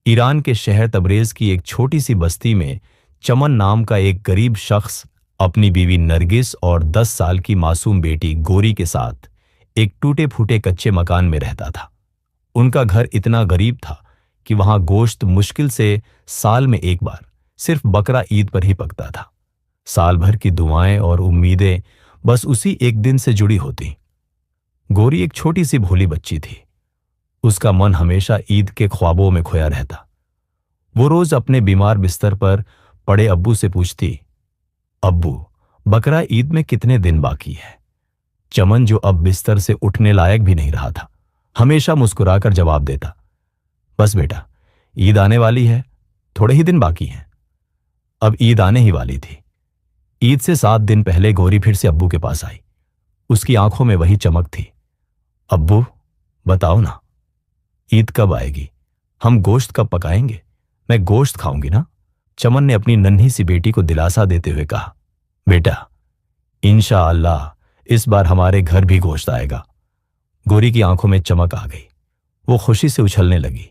Iran के शहर तबरेज की एक छोटी सी बस्ती में चमन नाम का एक गरीब शख्स अपनी बीवी नरगिस और 10 साल की मासूम बेटी गोरी के साथ एक टूटे फूटे कच्चे मकान में रहता था। उनका घर इतना गरीब था कि वहां गोश्त मुश्किल से साल में एक बार, सिर्फ बकरा ईद पर ही पकता था। साल भर की दुआएं और उम्मीदें बस उसी एक दिन से जुड़ी होती। गोरी एक छोटी सी भोली बच्ची थी। उसका मन हमेशा ईद के ख्वाबों में खोया रहता। वो रोज अपने बीमार बिस्तर पर पड़े अब्बू से पूछती, अब्बू, बकरा ईद में कितने दिन बाकी है? चमन, जो अब बिस्तर से उठने लायक भी नहीं रहा था, हमेशा मुस्कुराकर जवाब देता, बस बेटा, ईद आने वाली है, थोड़े ही दिन बाकी हैं। अब ईद आने ही वाली थी। ईद से 7 दिन पहले गोरी फिर से अब्बू के पास आई। उसकी आंखों में वही चमक थी। अब्बू, बताओ ना, ईद कब आएगी? हम गोश्त कब पकाएंगे? मैं गोश्त खाऊंगी ना। चमन ने अपनी नन्ही सी बेटी को दिलासा देते हुए कहा, बेटा, इंशाअल्लाह इस बार हमारे घर भी गोश्त आएगा। गोरी की आंखों में चमक आ गई। वो खुशी से उछलने लगी।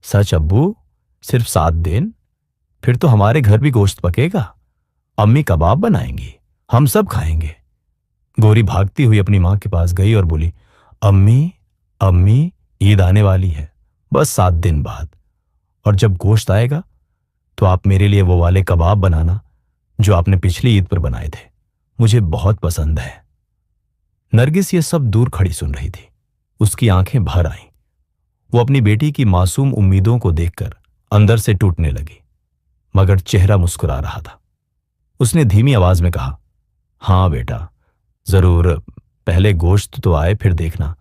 सच अब्बू? सिर्फ 7 दिन? फिर तो हमारे घर भी गोश्त पकेगा। अम्मी कबाब बनाएंगी, हम सब खाएंगे। गोरी भागती हुई अपनी मां के पास गई और बोली, अम्मी, अम्मी, ईद आने वाली है, बस 7 दिन बाद। और जब गोश्त आएगा तो आप मेरे लिए वो वाले कबाब बनाना जो आपने पिछली ईद पर बनाए थे, मुझे बहुत पसंद है। नरगिस ये सब दूर खड़ी सुन रही थी। उसकी आंखें भर आईं। वो अपनी बेटी की मासूम उम्मीदों को देखकर अंदर से टूटने लगी, मगर चेहरा मुस्कुरा रहा था। उसने धीमी आवाज में कहा, हां बेटा, जरूर, पहले गोश्त तो आए, फिर देखना,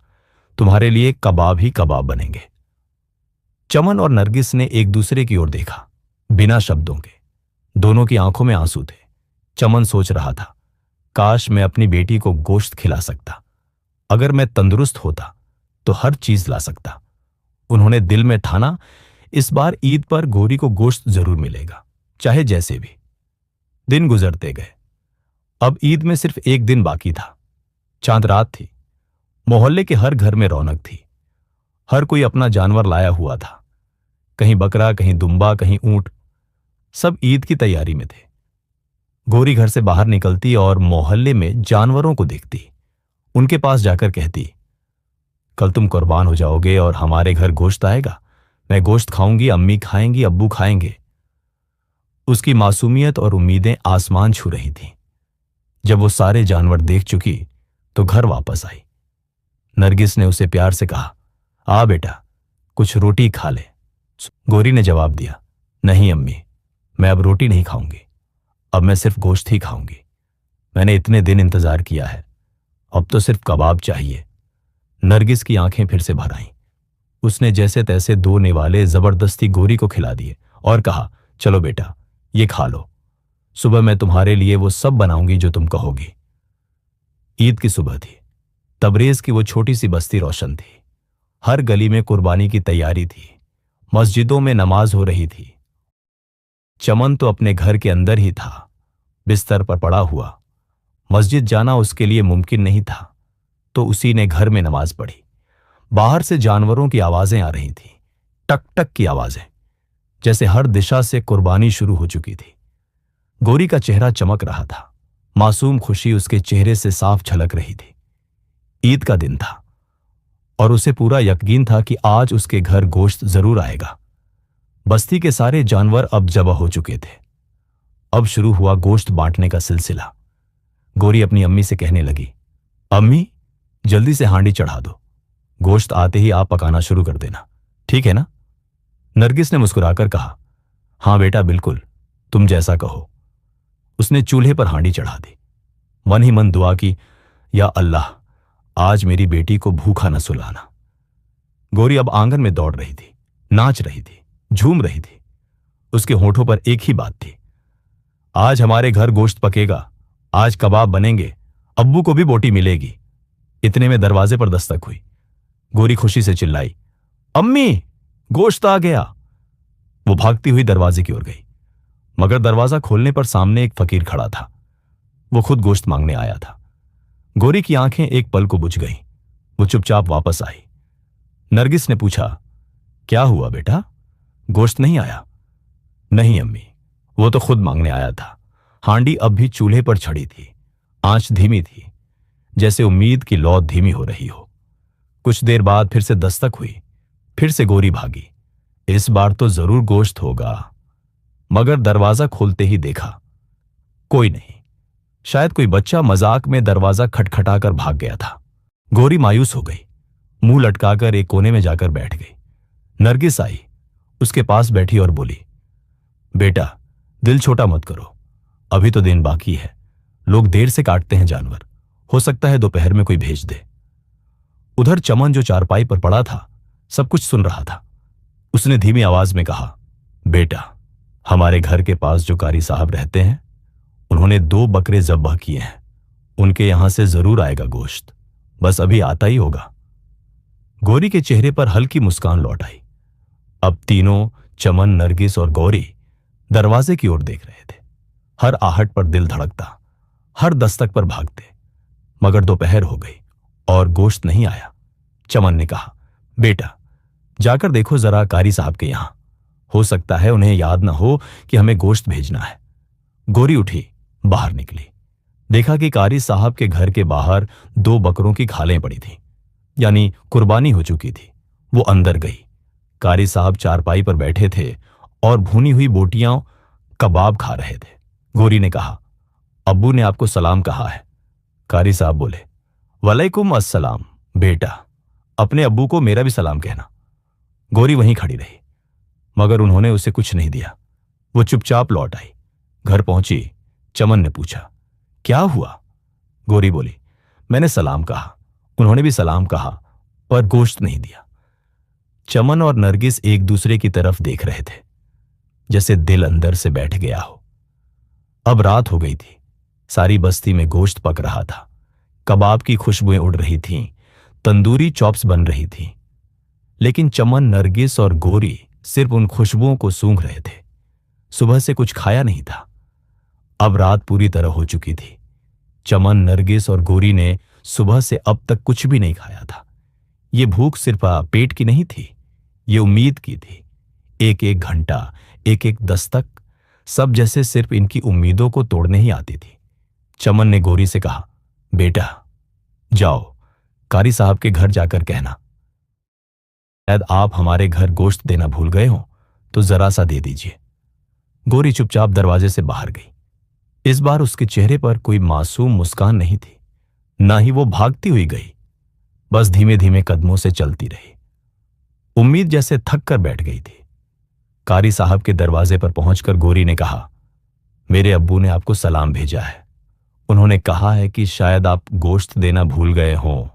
तुम्हारे लिए कबाब ही कबाब बनेंगे। चमन और नरगिस ने एक दूसरे की ओर देखा, बिना शब्दों के। दोनों की आंखों में आंसू थे। चमन सोच रहा था, काश मैं अपनी बेटी को गोश्त खिला सकता। अगर मैं तंदुरुस्त होता तो हर चीज ला सकता। उन्होंने दिल में ठाना, इस बार ईद पर गोरी को गोश्त जरूर मिलेगा, चाहे जैसे भी। दिन गुजरते गए। अब ईद में सिर्फ एक दिन बाकी था। चांद रात थी। मोहल्ले के हर घर में रौनक थी। हर कोई अपना जानवर लाया हुआ था। कहीं बकरा, कहीं दुम्बा, कहीं ऊंट। सब ईद की तैयारी में थे। गोरी घर से बाहर निकलती और मोहल्ले में जानवरों को देखती। उनके पास जाकर कहती, कल तुम कुर्बान हो जाओगे और हमारे घर गोश्त आएगा। मैं गोश्त खाऊंगी, अम्मी खाएंगी, अब्बू खाएंगे। उसकी मासूमियत और उम्मीदें आसमान छू रही थीं। जब वो सारे जानवर देख चुकी तो घर वापस आई। नरगिस ने उसे प्यार से कहा, आ बेटा, कुछ रोटी खा ले। गोरी ने जवाब दिया, नहीं अम्मी, मैं अब रोटी नहीं खाऊंगी। अब मैं सिर्फ गोश्त ही खाऊंगी। मैंने इतने दिन इंतजार किया है, अब तो सिर्फ कबाब चाहिए। नरगिस की आंखें फिर से भर आईं। उसने जैसे तैसे 2 निवाले जबरदस्ती गोरी को खिला दिए और कहा, चलो बेटा, ये खा लो। सुबह मैं तुम्हारे लिए वो सब बनाऊंगी जो तुम कहोगी। ईद की सुबह थी। तबरेज की वो छोटी सी बस्ती रोशन थी। हर गली में कुर्बानी की तैयारी थी। मस्जिदों में नमाज हो रही थी। चमन तो अपने घर के अंदर ही था, बिस्तर पर पड़ा हुआ। मस्जिद जाना उसके लिए मुमकिन नहीं था, तो उसी ने घर में नमाज पढ़ी। बाहर से जानवरों की आवाजें आ रही थीं, टक टक की आवाजें, जैसे हर दिशा से कुर्बानी शुरू हो चुकी थी। गोरी का चेहरा चमक रहा था। मासूम खुशी उसके चेहरे से साफ झलक रही थी। ईद का दिन था और उसे पूरा यकीन था कि आज उसके घर गोश्त जरूर आएगा। बस्ती के सारे जानवर अब ज़बह हो चुके थे। अब शुरू हुआ गोश्त बांटने का सिलसिला। गोरी अपनी अम्मी से कहने लगी, अम्मी, जल्दी से हांडी चढ़ा दो। गोश्त आते ही आप पकाना शुरू कर देना, ठीक है ना? नरगिस ने मुस्कुराकर कहा, हां बेटा, बिल्कुल, तुम जैसा कहो। उसने चूल्हे पर हांडी चढ़ा दी। मन ही मन दुआ की, या अल्लाह, आज मेरी बेटी को भूखा न सुलाना। गोरी अब आंगन में दौड़ रही थी, नाच रही थी, झूम रही थी। उसके होठों पर एक ही बात थी, आज हमारे घर गोश्त पकेगा, आज कबाब बनेंगे, अब्बू को भी बोटी मिलेगी। इतने में दरवाजे पर दस्तक हुई। गोरी खुशी से चिल्लाई, अम्मी, गोश्त आ गया। वो भागती हुई दरवाजे की ओर गई, मगर दरवाजा खोलने पर सामने एक फकीर खड़ा था। वो खुद गोश्त मांगने आया था। गोरी की आंखें एक पल को बुझ गईं। वो चुपचाप वापस आई। नरगिस ने पूछा, क्या हुआ बेटा? गोश्त नहीं आया? नहीं अम्मी, वो तो खुद मांगने आया था। हांडी अब भी चूल्हे पर छड़ी थी। आंच धीमी थी, जैसे उम्मीद की लौ धीमी हो रही हो। कुछ देर बाद फिर से दस्तक हुई। फिर से गोरी भागी। इस बार तो जरूर गोश्त होगा। मगर दरवाजा खोलते ही देखा कोई नहीं। शायद कोई बच्चा मजाक में दरवाजा खटखटाकर भाग गया था। गोरी मायूस हो गई। मुंह लटकाकर एक कोने में जाकर बैठ गई। नरगिस आई, उसके पास बैठी और बोली, बेटा, दिल छोटा मत करो। अभी तो दिन बाकी है। लोग देर से काटते हैं जानवर। हो सकता है दोपहर में कोई भेज दे। उधर चमन जो चारपाई पर पड़ा था सब कुछ सुन रहा था। उसने धीमी आवाज में कहा, बेटा, हमारे घर के पास जो कारी साहब रहते हैं उन्होंने 2 बकरे ज़ब्ह किए हैं। उनके यहां से जरूर आएगा गोश्त। बस अभी आता ही होगा। गौरी के चेहरे पर हल्की मुस्कान लौट आई। अब तीनों, चमन, नरगिस और गौरी, दरवाजे की ओर देख रहे थे। हर आहट पर दिल धड़कता, हर दस्तक पर भागते। मगर दोपहर हो गई और गोश्त नहीं आया। चमन ने कहा, बेटा, जाकर देखो जरा कारी साहब के यहां। हो सकता है उन्हें याद ना हो कि हमें गोश्त भेजना है। गौरी उठी, बाहर निकली। देखा कि कारी साहब के घर के बाहर 2 बकरों की खालें पड़ी थीं, यानी कुर्बानी हो चुकी थी। वो अंदर गई। कारी साहब चारपाई पर बैठे थे और भुनी हुई बोटियां कबाब खा रहे थे। गौरी ने कहा, अब्बू ने आपको सलाम कहा है। कारी साहब बोले, वालेकुम अस्सलाम बेटा, अपने अब्बू को मेरा भी सलाम कहना। गौरी वहीं खड़ी रही, मगर उन्होंने उसे कुछ नहीं दिया। वो चुपचाप लौट आई। घर पहुंची, चमन ने पूछा, क्या हुआ? गौरी बोली, मैंने सलाम कहा, उन्होंने भी सलाम कहा, पर गोश्त नहीं दिया। चमन और नरगिस एक दूसरे की तरफ देख रहे थे, जैसे दिल अंदर से बैठ गया हो। अब रात हो गई थी। सारी बस्ती में गोश्त पक रहा था। कबाब की खुशबुएं उड़ रही थीं, तंदूरी चॉप्स बन रही थीं। लेकिन चमन, नरगिस और गौरी सिर्फ उन खुशबुओं को सूंघ रहे थे। सुबह से कुछ खाया नहीं था। अब रात पूरी तरह हो चुकी थी। चमन, नरगिस और गौरी ने सुबह से अब तक कुछ भी नहीं खाया था। ये भूख सिर्फ पेट की नहीं थी, ये उम्मीद की थी। एक एक घंटा, एक एक दस्तक, सब जैसे सिर्फ इनकी उम्मीदों को तोड़ने ही आती थी। चमन ने गौरी से कहा, बेटा, जाओ कारी साहब के घर जाकर कहना, शायद आप हमारे घर गोश्त देना भूल गए हो तो जरा सा दे दीजिए। गौरी चुपचाप दरवाजे से बाहर गई। इस बार उसके चेहरे पर कोई मासूम मुस्कान नहीं थी, ना ही वो भागती हुई गई। बस धीमे धीमे कदमों से चलती रही। उम्मीद जैसे थक कर बैठ गई थी। कारी साहब के दरवाजे पर पहुंचकर गौरी ने कहा, मेरे अब्बू ने आपको सलाम भेजा है। उन्होंने कहा है कि शायद आप गोश्त देना भूल गए हों।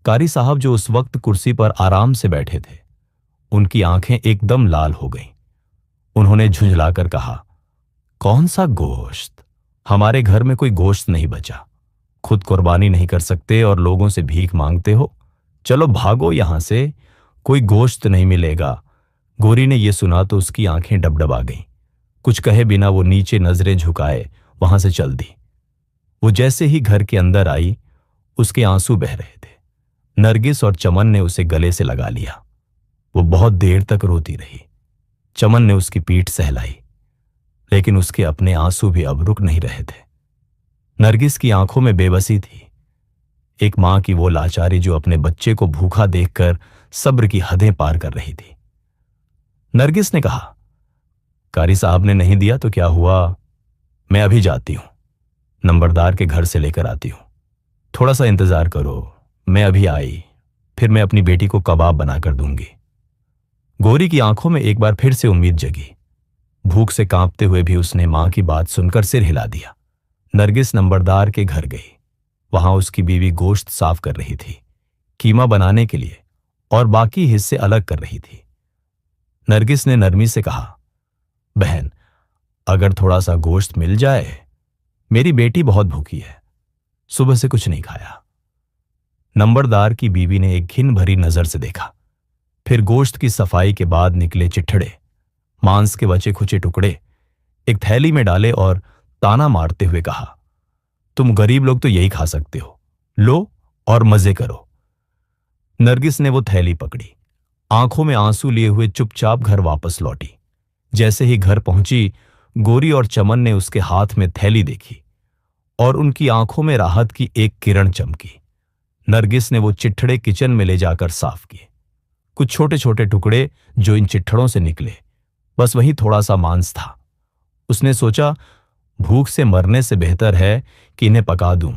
कारी साहब, जो उस वक्त कुर्सी पर आराम से बैठे थे, उनकी आंखें एकदम लाल हो गईं। उन्होंने झुंझलाकर कहा, कौन सा गोश्त? हमारे घर में कोई गोश्त नहीं बचा। खुद कुर्बानी नहीं कर सकते और लोगों से भीख मांगते हो। चलो भागो यहां से, कोई गोश्त नहीं मिलेगा। गौरी ने यह सुना तो उसकी आंखें डबडबा गईं। कुछ कहे बिना वो नीचे नजरें झुकाए वहां से चल दी। वो जैसे ही घर के अंदर आई, उसके आंसू बह रहे थे। नरगिस और चमन ने उसे गले से लगा लिया। वो बहुत देर तक रोती रही। चमन ने उसकी पीठ सहलाई, लेकिन उसके अपने आंसू भी अब रुक नहीं रहे थे। नरगिस की आंखों में बेबसी थी, एक मां की वो लाचारी जो अपने बच्चे को भूखा देखकर सब्र की हदें पार कर रही थी। नरगिस ने कहा, कारी साहब ने नहीं दिया तो क्या हुआ? मैं अभी जाती हूं, नंबरदार के घर से लेकर आती हूं। थोड़ा सा इंतजार करो, मैं अभी आई, फिर मैं अपनी बेटी को कबाब बनाकर दूंगी। गौरी की आंखों में एक बार फिर से उम्मीद जगी। भूख से कांपते हुए भी उसने मां की बात सुनकर सिर हिला दिया। नरगिस नंबरदार के घर गई। वहां उसकी बीवी गोश्त साफ कर रही थी, कीमा बनाने के लिए, और बाकी हिस्से अलग कर रही थी। नरगिस ने नरमी से कहा, बहन, अगर थोड़ा सा गोश्त मिल जाए, मेरी बेटी बहुत भूखी है, सुबह से कुछ नहीं खाया। नंबरदार की बीवी ने एक घिन भरी नजर से देखा, फिर गोश्त की सफाई के बाद निकले चिट्ठड़े, मांस के बचे खुचे टुकड़े एक थैली में डाले और ताना मारते हुए कहा, तुम गरीब लोग तो यही खा सकते हो, लो और मजे करो। नरगिस ने वो थैली पकड़ी आंखों में आंसू लिए हुए चुपचाप घर वापस लौटी। जैसे ही घर पहुंची, गोरी और चमन ने उसके हाथ में थैली देखी और उनकी आंखों में राहत की एक किरण चमकी। नरगिस ने वो चिट्ठड़े किचन में ले जाकर साफ किए। कुछ छोटे छोटे टुकड़े जो इन चिट्ठड़ों से निकले, बस वही थोड़ा सा मांस था। उसने सोचा, भूख से मरने से बेहतर है कि इन्हें पका दूं,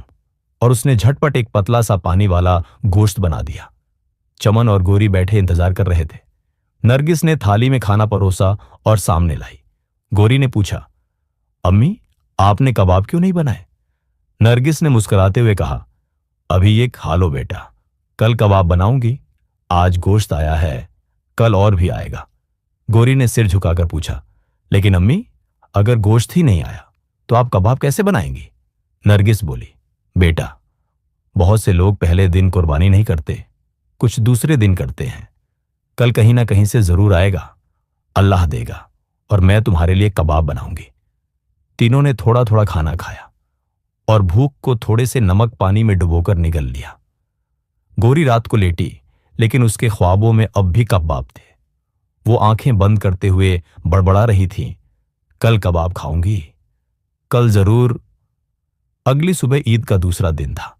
और उसने झटपट एक पतला सा पानी वाला गोश्त बना दिया। चमन और गोरी बैठे इंतजार कर रहे थे। नरगिस ने थाली में खाना परोसा और सामने लाई। गोरी ने पूछा, अम्मी, आपने कबाब क्यों नहीं बनाए? नरगिस ने मुस्कुराते हुए कहा, अभी ये खा लो बेटा, कल कबाब बनाऊंगी। आज गोश्त आया है, कल और भी आएगा। गोरी ने सिर झुकाकर पूछा, लेकिन अम्मी, अगर गोश्त ही नहीं आया तो आप कबाब कैसे बनाएंगी? नरगिस बोली, बेटा, बहुत से लोग पहले दिन कुर्बानी नहीं करते, कुछ दूसरे दिन करते हैं। कल कहीं ना कहीं से जरूर आएगा, अल्लाह देगा, और मैं तुम्हारे लिए कबाब बनाऊंगी। तीनों ने थोड़ा थोड़ा खाना खाया और भूख को थोड़े से नमक पानी में डुबोकर निगल लिया। गोरी रात को लेटी, लेकिन उसके ख्वाबों में अब भी कबाब थे। वो आंखें बंद करते हुए बड़बड़ा रही थी, कल कबाब खाऊंगी, कल जरूर। अगली सुबह ईद का दूसरा दिन था।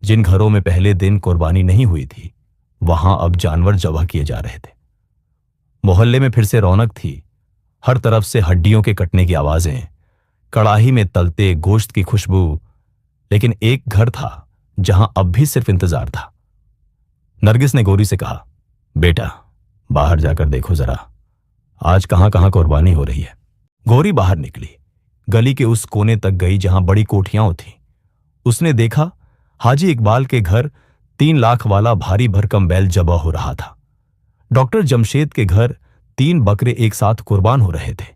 जिन घरों में पहले दिन कुर्बानी नहीं हुई थी, वहां अब जानवर ज़बह किए जा रहे थे। मोहल्ले में फिर से रौनक थी। हर तरफ से हड्डियों के कटने की आवाजें, कड़ाही में तलते गोश्त की खुशबू। लेकिन एक घर था जहां अब भी सिर्फ इंतजार था। नरगिस ने गोरी से कहा, बेटा, बाहर जाकर देखो जरा, आज कहां कहां कुर्बानी हो रही है। गोरी बाहर निकली, गली के उस कोने तक गई जहां बड़ी कोठियां थीं। उसने देखा, हाजी इकबाल के घर 3 लाख वाला भारी भरकम बैल ज़बह हो रहा था। डॉक्टर जमशेद के घर 3 बकरे एक साथ कुर्बान हो रहे थे।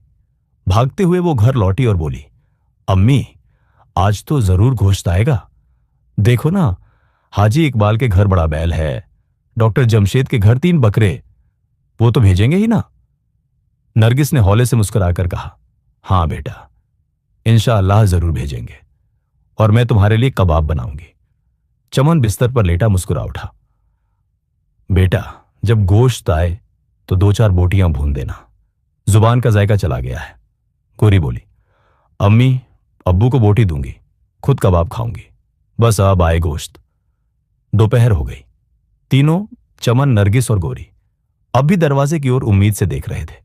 भागते हुए वो घर लौटी और बोली, अम्मी, आज तो जरूर गोश्त आएगा। देखो ना, हाजी इकबाल के घर बड़ा बैल है, डॉक्टर जमशेद के घर 3 बकरे, वो तो भेजेंगे ही ना? नरगिस ने हौले से मुस्कुराकर कहा, हां बेटा, इंशाअल्लाह जरूर भेजेंगे, और मैं तुम्हारे लिए कबाब बनाऊंगी। चमन बिस्तर पर लेटा मुस्कुरा उठा। बेटा, जब गोश्त आए तो 2-4 बोटियां भून देना, जुबान का जायका चला गया है। गोरी बोली, अम्मी, अब्बू को बोटी दूंगी, खुद कबाब खाऊंगी, बस अब आए गोश्त। दोपहर हो गई। तीनों, चमन, नरगिस और गोरी, अब भी दरवाजे की ओर उम्मीद से देख रहे थे।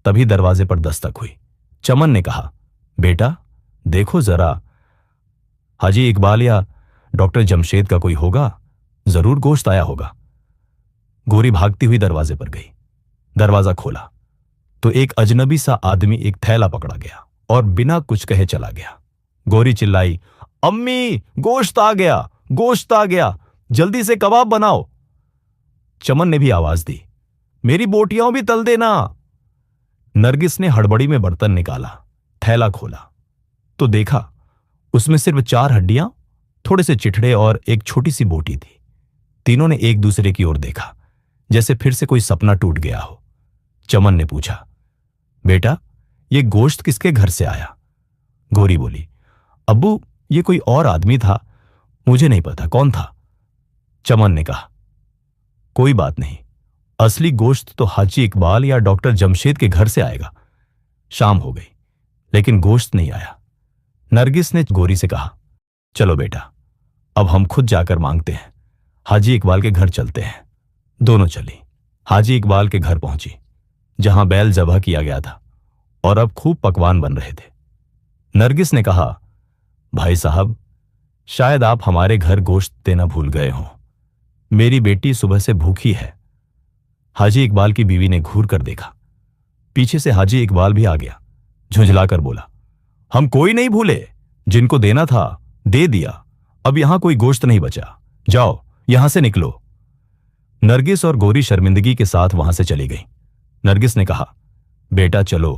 तभी दरवाजे पर दस्तक हुई। चमन ने कहा, बेटा, देखो जरा, हाजी इकबाल या डॉक्टर जमशेद का कोई होगा, जरूर गोश्त आया होगा। गोरी भागती हुई दरवाजे पर गई। दरवाजा खोला तो एक अजनबी सा आदमी एक थैला पकड़ा गया और बिना कुछ कहे चला गया। गोरी चिल्लाई, अम्मी, गोश्त आ गया, गोश्त आ गया, जल्दी से कबाब बनाओ। चमन ने भी आवाज दी, मेरी बोटियां भी तल देना। नरगिस ने हड़बड़ी में बर्तन निकाला, थैला खोला तो देखा उसमें सिर्फ 4 हड्डियां, थोड़े से चिठड़े और एक छोटी सी बोटी थी। तीनों ने एक दूसरे की ओर देखा, जैसे फिर से कोई सपना टूट गया हो। चमन ने पूछा, बेटा, ये गोश्त किसके घर से आया? गोरी बोली, अब्बू, ये कोई और आदमी था, मुझे नहीं पता कौन था। चमन ने कहा, कोई बात नहीं, असली गोश्त तो हाजी इकबाल या डॉक्टर जमशेद के घर से आएगा। शाम हो गई, लेकिन गोश्त नहीं आया। नरगिस ने गोरी से कहा, चलो बेटा, अब हम खुद जाकर मांगते हैं, हाजी इकबाल के घर चलते हैं। दोनों चली। हाजी इकबाल के घर पहुंची, जहां बैल ज़बह किया गया था और अब खूब पकवान बन रहे थे। नरगिस ने कहा, भाई साहब, शायद आप हमारे घर गोश्त देना भूल गए हों, मेरी बेटी सुबह से भूखी है। हाजी इकबाल की बीवी ने घूर कर देखा। पीछे से हाजी इकबाल भी आ गया, झुंझलाकर बोला, हम कोई नहीं भूले, जिनको देना था दे दिया, अब यहां कोई गोश्त नहीं बचा, जाओ यहां से निकलो। नरगिस और गोरी शर्मिंदगी के साथ वहां से चली गई। नरगिस ने कहा, बेटा चलो,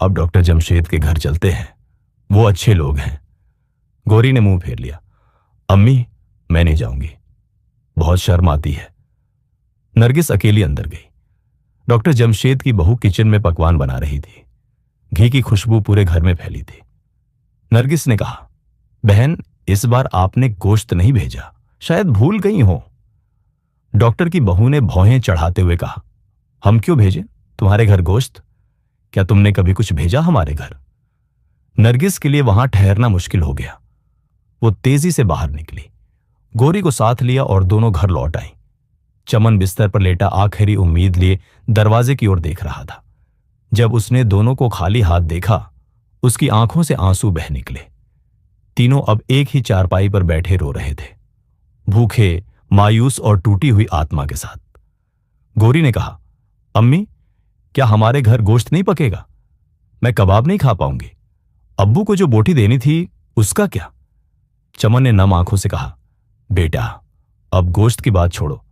अब डॉक्टर जमशेद के घर चलते हैं, वो अच्छे लोग हैं। गोरी ने मुंह फेर लिया, अम्मी, मैं नहीं जाऊंगी, बहुत शर्म आती है। नरगिस अकेली अंदर गई। डॉक्टर जमशेद की बहू किचन में पकवान बना रही थी। घी की खुशबू पूरे घर में फैली थी। नरगिस ने कहा, बहन, इस बार आपने गोश्त नहीं भेजा, शायद भूल गई हो। डॉक्टर की बहू ने भौहें चढ़ाते हुए कहा, हम क्यों भेजें तुम्हारे घर गोश्त? क्या तुमने कभी कुछ भेजा हमारे घर? नरगिस के लिए वहां ठहरना मुश्किल हो गया। वो तेजी से बाहर निकली, गोरी को साथ लिया और दोनों घर लौट आई। चमन बिस्तर पर लेटा आखिरी उम्मीद लिए दरवाजे की ओर देख रहा था। जब उसने दोनों को खाली हाथ देखा, उसकी आंखों से आंसू बह निकले। तीनों अब एक ही चारपाई पर बैठे रो रहे थे, भूखे, मायूस और टूटी हुई आत्मा के साथ। गोरी ने कहा, अम्मी, क्या हमारे घर गोश्त नहीं पकेगा? मैं कबाब नहीं खा पाऊंगी। अब्बू को जो बोटी देनी थी उसका क्या? चमन ने नम आंखों से कहा, बेटा, अब गोश्त की बात छोड़ो,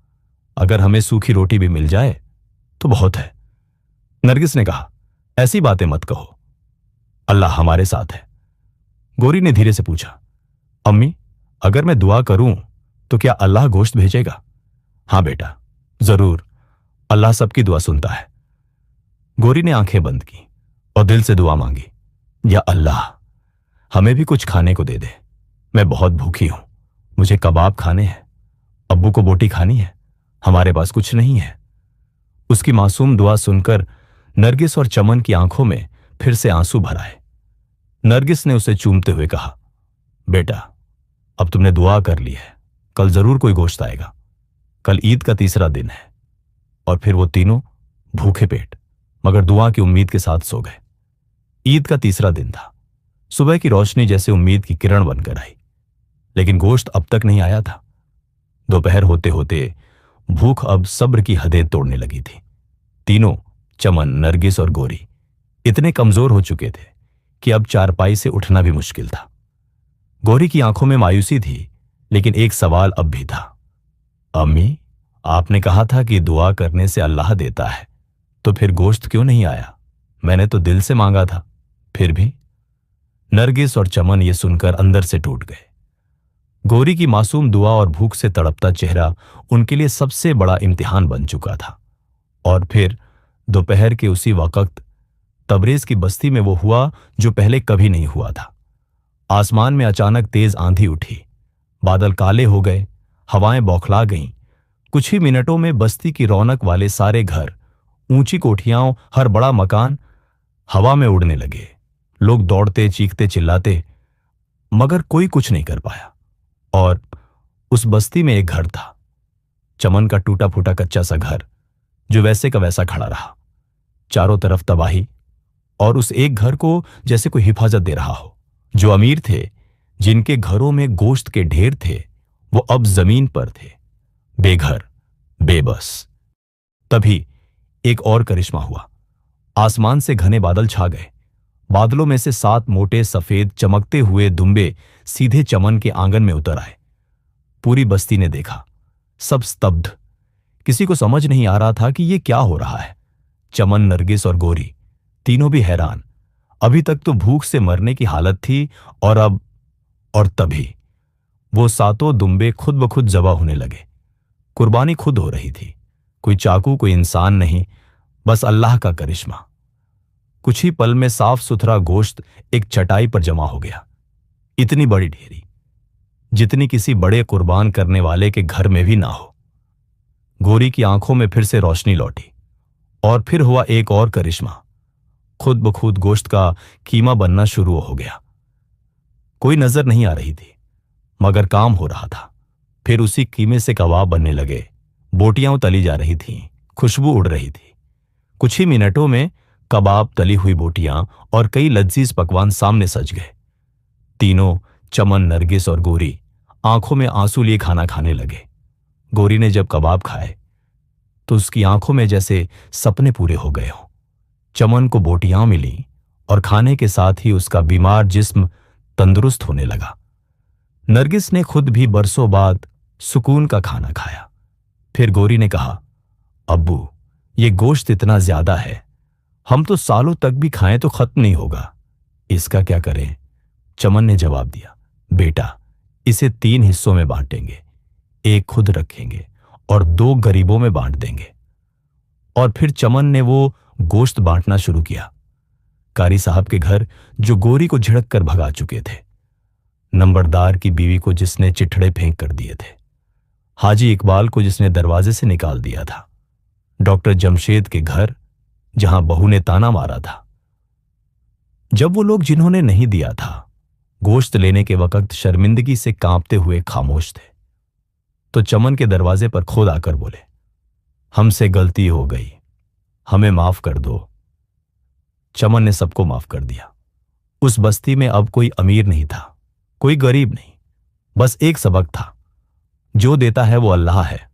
अगर हमें सूखी रोटी भी मिल जाए तो बहुत है। नरगिस ने कहा, ऐसी बातें मत कहो, अल्लाह हमारे साथ है। गोरी ने धीरे से पूछा, अम्मी, अगर मैं दुआ करूं तो क्या अल्लाह गोश्त भेजेगा? हां बेटा, जरूर, अल्लाह सबकी दुआ सुनता है। गोरी ने आंखें बंद की और दिल से दुआ मांगी, या अल्लाह, हमें भी कुछ खाने को दे दे। मैं बहुत भूखी हूं, मुझे कबाब खाने हैं, अब्बू को बोटी खानी है, हमारे पास कुछ नहीं है। उसकी मासूम दुआ सुनकर नरगिस और चमन की आंखों में फिर से आंसू भर आए। नरगिस ने उसे चूमते हुए कहा, बेटा, अब तुमने दुआ कर ली है, कल जरूर कोई गोश्त आएगा। कल ईद का तीसरा दिन है। और फिर वो तीनों भूखे पेट मगर दुआ की उम्मीद के साथ सो गए। ईद का तीसरा दिन था। सुबह की रोशनी जैसे उम्मीद की किरण बनकर आई, लेकिन गोश्त अब तक नहीं आया था। दोपहर होते होते भूख अब सब्र की हदें तोड़ने लगी थी। तीनों, चमन, नरगिस और गोरी, इतने कमजोर हो चुके थे कि अब चारपाई से उठना भी मुश्किल था। गोरी की आंखों में मायूसी थी, लेकिन एक सवाल अब भी था, अम्मी, आपने कहा था कि दुआ करने से अल्लाह देता है, तो फिर गोश्त क्यों नहीं आया? मैंने तो दिल से मांगा था। फिर भी। नरगिस और चमन ये सुनकर अंदर से टूट गए। गोरी की मासूम दुआ और भूख से तड़पता चेहरा उनके लिए सबसे बड़ा इम्तिहान बन चुका था। और फिर दोपहर के उसी वक्त तबरेज की बस्ती में वो हुआ जो पहले कभी नहीं हुआ था। आसमान में अचानक तेज आंधी उठी, बादल काले हो गए, हवाएं बौखला गईं। कुछ ही मिनटों में बस्ती की रौनक वाले सारे घर, ऊंची कोठियां, हर बड़ा मकान हवा में उड़ने लगे। लोग दौड़ते, चीखते, चिल्लाते, मगर कोई कुछ नहीं कर पाया। और उस बस्ती में एक घर था, चमन का टूटा फूटा कच्चा सा घर, जो वैसे का वैसा खड़ा रहा। चारों तरफ तबाही, और उस एक घर को जैसे कोई हिफाजत दे रहा हो। जो अमीर थे, जिनके घरों में गोश्त के ढेर थे, वो अब जमीन पर थे, बेघर, बेबस। तभी एक और करिश्मा हुआ। आसमान से घने बादल छा गए। बादलों में से 7 मोटे सफेद चमकते हुए दुम्बे सीधे चमन के आंगन में उतर आए। पूरी बस्ती ने देखा, सब स्तब्ध। किसी को समझ नहीं आ रहा था कि ये क्या हो रहा है। चमन, नरगिस और गोरी तीनों भी हैरान। अभी तक तो भूख से मरने की हालत थी, और तभी वो 7 दुम्बे खुद ब खुद जबा होने लगे। कुर्बानी खुद हो रही थी। कोई चाकू, कोई इंसान नहीं, बस अल्लाह का करिश्मा। कुछ ही पल में साफ सुथरा गोश्त एक चटाई पर जमा हो गया। इतनी बड़ी ढेरी, जितनी किसी बड़े कुर्बान करने वाले के घर में भी ना हो। गोरी की आंखों में फिर से रोशनी लौटी। और फिर हुआ एक और करिश्मा। खुद ब खुद गोश्त का कीमा बनना शुरू हो गया। कोई नजर नहीं आ रही थी, मगर काम हो रहा था। फिर उसी कीमे से कबाब बनने लगे। बोटियां तली जा रही थीं, खुशबू उड़ रही थी। कुछ ही मिनटों में कबाब, तली हुई बोटियां और कई लजीज पकवान सामने सज गए। तीनों, चमन, नरगिस और गोरी, आंखों में आंसू लिए खाना खाने लगे। गोरी ने जब कबाब खाए तो उसकी आंखों में जैसे सपने पूरे हो गए हों। चमन को बोटियां मिली और खाने के साथ ही उसका बीमार जिस्म तंदुरुस्त होने लगा। नरगिस ने खुद भी बरसों बाद सुकून का खाना खाया। फिर गोरी ने कहा, अब्बू, ये गोश्त इतना ज्यादा है, हम तो सालों तक भी खाएं तो खत्म नहीं होगा। इसका क्या करें? चमन ने जवाब दिया, बेटा, इसे 3 हिस्सों में बांटेंगे। एक खुद रखेंगे और 2 गरीबों में बांट देंगे। और फिर चमन ने वो गोश्त बांटना शुरू किया। कारी साहब के घर, जो गोरी को झिड़क कर भगा चुके थे, नंबरदार की बीवी को जिसने चिट्ठड़े फेंक कर दिए थे, हाजी इकबाल को जिसने दरवाजे से निकाल दिया था, डॉक्टर जमशेद के घर जहां बहू ने ताना मारा था। जब वो लोग जिन्होंने नहीं दिया था गोश्त लेने के वक्त शर्मिंदगी से कांपते हुए खामोश थे, तो चमन के दरवाजे पर खुद आकर बोले, हमसे गलती हो गई, हमें माफ कर दो। चमन ने सबको माफ कर दिया। उस बस्ती में अब कोई अमीर नहीं था, कोई गरीब नहीं, बस एक सबक था, जो देता है वो अल्लाह है